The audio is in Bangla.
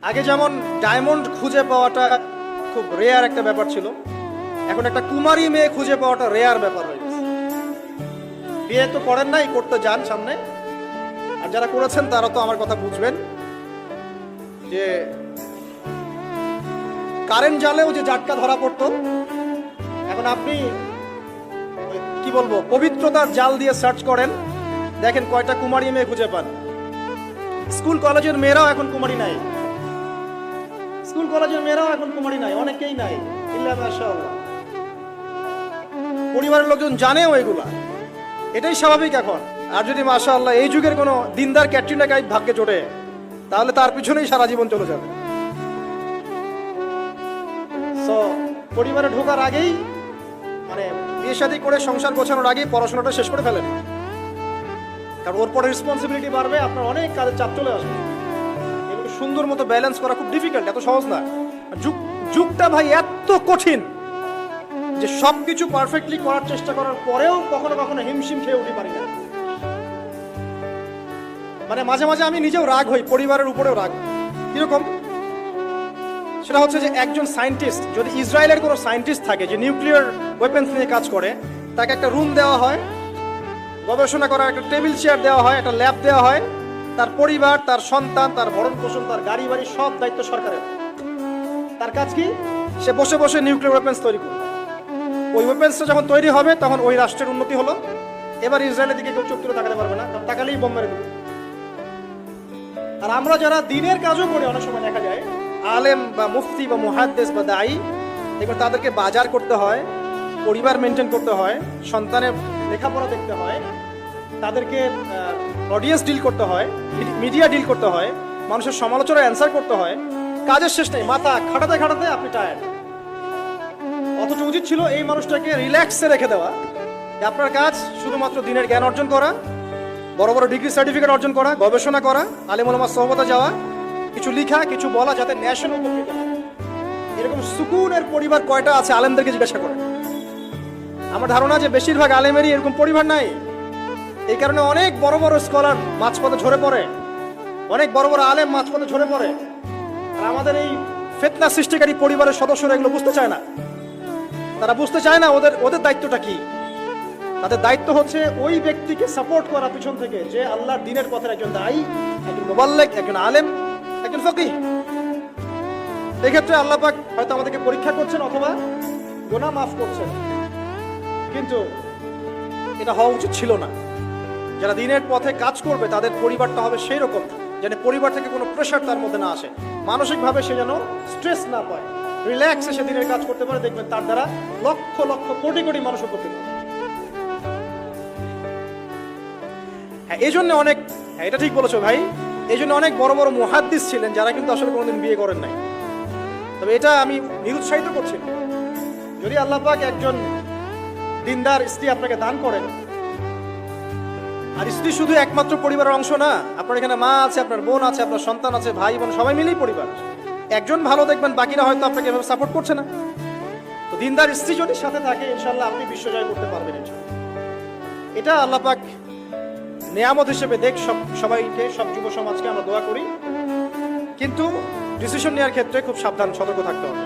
আগে যেমন ডায়মন্ড খুঁজে পাওয়াটা খুব রেয়ার একটা ব্যাপার ছিল, এখন একটা কুমারী মেয়ে খুঁজে পাওয়াটা রেয়ার ব্যাপার হয়ে গেছে। বিয়ে তো করেন নাই, করতে যান সামনে, আর যারা করেছেন তারা তো আমার কথা বুঝবেন যে কারেন্ট জালেও যে জাটকা ধরা পড়তো, এখন আপনি কি বলবো পবিত্রতার জাল দিয়ে সার্চ করেন, দেখেন কয়টা কুমারী মেয়ে খুঁজে পান। স্কুল কলেজের মেয়েরাও এখন কুমারী নাই, স্কুল কলেজের মেয়েরাও এখন কুমারী নাই, অনেকেই নাই, ইল্লা মাশাআল্লাহ। পরিবারের লোকজন জানেও এগুলা, এটাই স্বাভাবিক এখন। আর যদি মাশাআল্লাহ এই যুগের কোনো দিনদার ক্যাটরিনা কাইফ ভাগ্যে জোটে, তাহলে তার পিছনেই সারা জীবন চলে যাবে। সো পরিবারে ঢোকার আগেই, মানে বিয়ে শাদী করে সংসার গোছানোর আগেই পড়াশোনাটা শেষ করে ফেলেন, কারণ ওর পরে রেসপন্সিবিলিটি বাড়বে, আপনার অনেক কাজের চাপ চলে আসবে। এগুলো সুন্দর মতো ব্যালেন্স করা খুব ডিফিকাল্ট, এত সহজ না। যুগটা ভাই এত কঠিন যে সবকিছু পারফেক্টলি করার চেষ্টা করার পরেও কখনো কখনো হিমশিম খেয়ে উঠতে পারি না। মানে মাঝে মাঝে আমি নিজেও রাগ হই, পরিবারের উপরেও রাগ। কিরকম? সেটা হচ্ছে যে একজন সায়েন্টিস্ট, যদি ইসরায়েলের কোনো সায়েন্টিস্ট থাকে যে নিউক্লিয়ার ওয়েপেন্স নিয়ে কাজ করে, তাকে একটা রুম দেওয়া হয়, গবেষণা করার একটা টেবিল চেয়ার দেওয়া হয়, একটা ল্যাব দেওয়া হয়, তার পরিবার, তার সন্তান, তার ভরণ পোষণ, তার গাড়ি বাড়ি সব দায়িত্ব সরকারের। তার কাজ কি? সে বসে বসে নিউক্লিয়ার ওয়েপেন্স তৈরি করবে। ওই ওয়েপেন্সটা যখন তৈরি হবে তখন ওই রাষ্ট্রের উন্নতি হলো, এবার ইসরায়েলের দিকে কেউ চোখ তুলে তাকাতে পারবে না, কারণ তাকালেই বোম মেরে দেবে। আর আমরা যারা দিনের কাজও করি, অনেক সময় দেখা যায় আলেম বা মুফতি বা মুহাদ্দিস বা দায়ী, এবার তাদেরকে বাজার করতে হয়, পরিবার মেনটেন করতে হয়, সন্তানের লেখাপড়া দেখতে হয়, তাদেরকে অডিয়েন্স ডিল করতে হয়, মিডিয়া ডিল করতে হয়, মানুষের সমালোচনার অ্যান্সার করতে হয়। কাজের শেষ নেই, মাথা খাটাতে খাটাতে আপনি টায়ার্ড। অথচ উচিত ছিল এই মানুষটাকে রিল্যাক্সে রেখে দেওয়া, যে আপনার কাজ শুধুমাত্র দিনের জ্ঞান অর্জন করা, বড় বড় ডিগ্রি সার্টিফিকেট অর্জন করা, গবেষণা করা, আলেম ওলামার সোহবতে যাওয়া, কিছু লিখা, কিছু বলা, যাতে ন্যাশনাল উপকৃত হয়। এরকম সুকুনের পরিবার কয়টা আছে আলেমদেরকে জিজ্ঞাসা করে। আমার ধারণা যে বেশিরভাগ আলেমেরই এরকম পরিবার নাই। এই কারণে অনেক বড় বড় স্কলার মাঝপথে ঝরে পড়ে, অনেক বড় বড় আলেম মাঝপথে ঝরে পড়ে। আর আমাদের এই ফিতনা সৃষ্টিকারী পরিবারের সদস্যরা এগুলো বুঝতে চায় না। তারা বুঝতে চায় না ওদের দায়িত্বটা কি। তাদের দায়িত্ব হচ্ছে ওই ব্যক্তিকে সাপোর্ট করা পিছন থেকে, যে আল্লাহর দ্বীনের পথের একজন দায়ী, একজন মুবাল্লিগ, একজন আলেম, একজন ফকিহ। এক্ষেত্রে আল্লাহ পাক হয়তো আমাদেরকে পরীক্ষা করছেন অথবা গুনাহ মাফ করছেন, কিন্তু এটা হওয়া উচিত ছিল না। যারা দিনের পথে কাজ করবে তাদের পরিবারটা হবে সেই রকম যেন পরিবার থেকে কোনো প্রেশার তার মধ্যে না আসে, মানসিকভাবে সে যেন স্ট্রেস না পায়, রিল্যাক্সে সে দিনের কাজ করতে পারে। দেখবেন তার দ্বারা লক্ষ লক্ষ কোটি কোটি মানুষ উপকৃত হবে। হ্যাঁ, এই জন্য অনেক, হ্যাঁ এটা ঠিক বলেছো ভাই, এই জন্য অনেক বড় বড় মুহাদ্দিস ছিলেন যারা কিন্তু আসলে কোনোদিন বিয়ে করেন নাই। তবে এটা আমি নিরুৎসাহিত করছি। যদি আল্লাহ পাক একজন দিনদার স্ত্রী আপনাকে দান করেন, আর স্ত্রী শুধু একমাত্র পরিবারের অংশ না, আপনার এখানে মা আছে, আপনার বোন আছে, আপনার সন্তান আছে, ভাই বোন সবাই মিলেই পরিবার। একজন ভালো দেখবেন, বাকিরা হয়তো আপনাকে এভাবে সাপোর্ট করছে না। তো দিনদার স্ত্রী যদি সাথে থাকে, ইনশাল্লাহ আপনি বিশ্বজয় করতে পারবেন ইনশাল্লাহ। এটা আল্লাহ পাক নেয়ামত হিসেবে দেখ সবাইকে, সব যুব সমাজকে আমরা দোয়া করি। কিন্তু ডিসিশন নেওয়ার ক্ষেত্রে খুব সাবধান, সতর্ক থাকতে হবে।